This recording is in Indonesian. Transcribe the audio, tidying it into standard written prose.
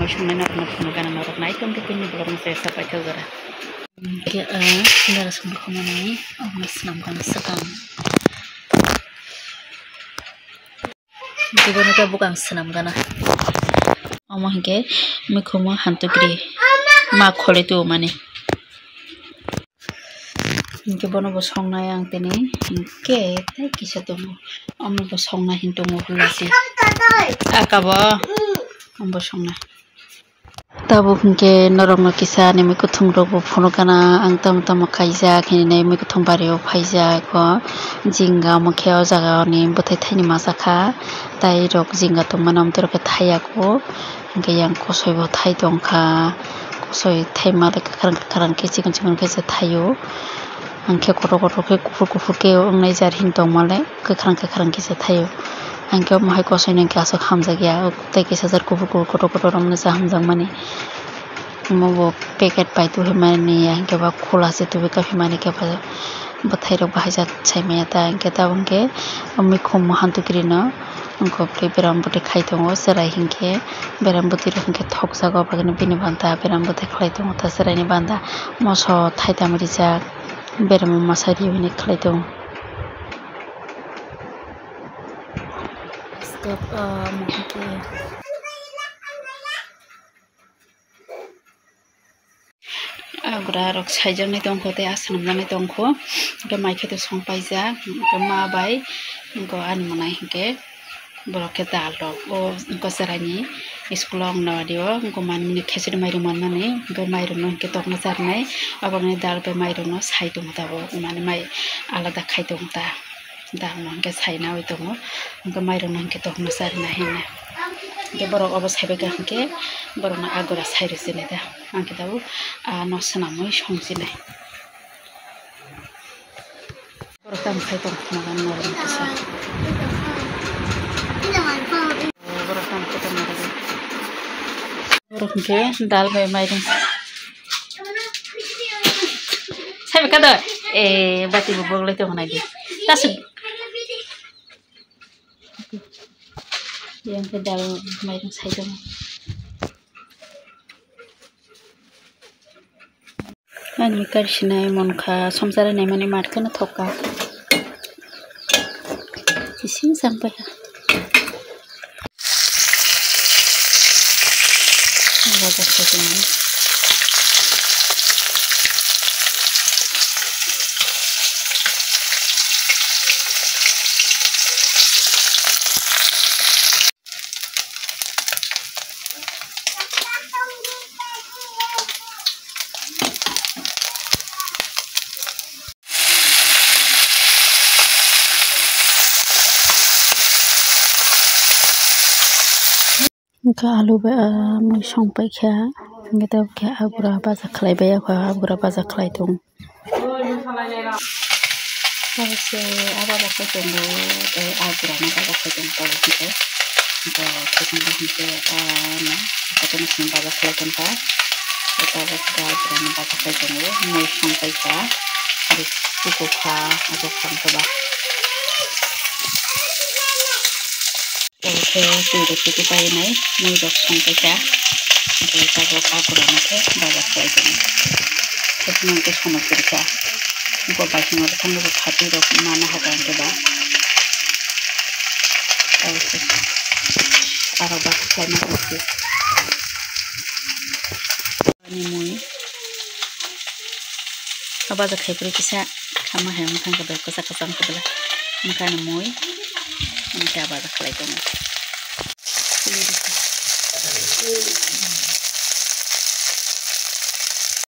moi songnai narokno phunu gana norok nai tom tipin ni blog se sapai thajara ke nara sumbu khamanai amna snam gana sakam Gubernur ka bukang senam gana amo hingke mikhumo hantukri ma khole tu mane hingke bono bo songnai ang tini hingke tei kisa tongo amo bo songnai hintongo hulasi akabo ambo songnai tabo hingke norokno kisa nimi kuthung rok bo phono gana ang tam tam kaijak hini nimi kuthung bari o phaijak ko jinga mokhe o jaga ni bwthai thaini masakha tai rok jinga tongmani amtoro ke thaiako hingke yang kosoi bo thai tongkha kosoi thaimale kakrang ke chikon chikon ke thaio angke kotor kotor ke kufur ke ongnai jar hin tongmale kakrang ke thaio angke mahai kosoi nang ke asok hamjagya tei ke sajar kufur kotor kotor amne ja hamjagmani mo packet pai tu himani angke ba khola se tu ka himani ke bwthai rok bahajak chaimaya ta angke ta bangke mikhum hantukrino angko play beram bote khai tongo serai hingke beram boti ro hingke thokjago bagani bini banda beram bote khlai tongo ta serai ni banda moso thaita mrijak beram masari hini khlai tongo step mohke agora rok saijak tongkho tei asnamjak tongkho hingke maikhe to songpaijak hingke ma bai hingke ani monai hingke borok ke dal rok o hingke serai ni school o angnabadio hingke manmini khechuri mairum manmani hingke mairum no hingke tokna charnai aboni dal be mairum no sai tongo tabo mane mai alada khai tongo ta dal no hingke saina oi tongo hingke mairum no hingke tokna charna hine hingke borok obo saibeka hingke borok no agora sairusini da angke tabo no swnamoi songjinai borok tam khai tongo magan norok kisa borok hingke dal bai mairum saibeka do bati bo boglai tongo nai tasuk yang ke dal mairum sai tongo ani karsinai monkha somjara nai mani matkhe thoka ising sampai Angka alu ba moi songpai kha hingke ta khe agura baja khlai bai agura baja khlai tong se aba baja tongo tei agura no baja khlai tong to hingke khesang hingke na katong sing baja khlai tong ta eta agura no baja khlai tongo moi songpai kha suko kha ajo khang to ba tui rok pai nai moi rok songpai kha hingke ta agura no khe baja khlai tongo khesang ke sono kha hingke baising rok thang rok khati rok mana haga hingke ba aro ba khlai na hingke ani moi abaja khaipuri kisa khama hem khang ka kosa kasam kabla mkhana moi hingke abaja khlai tongo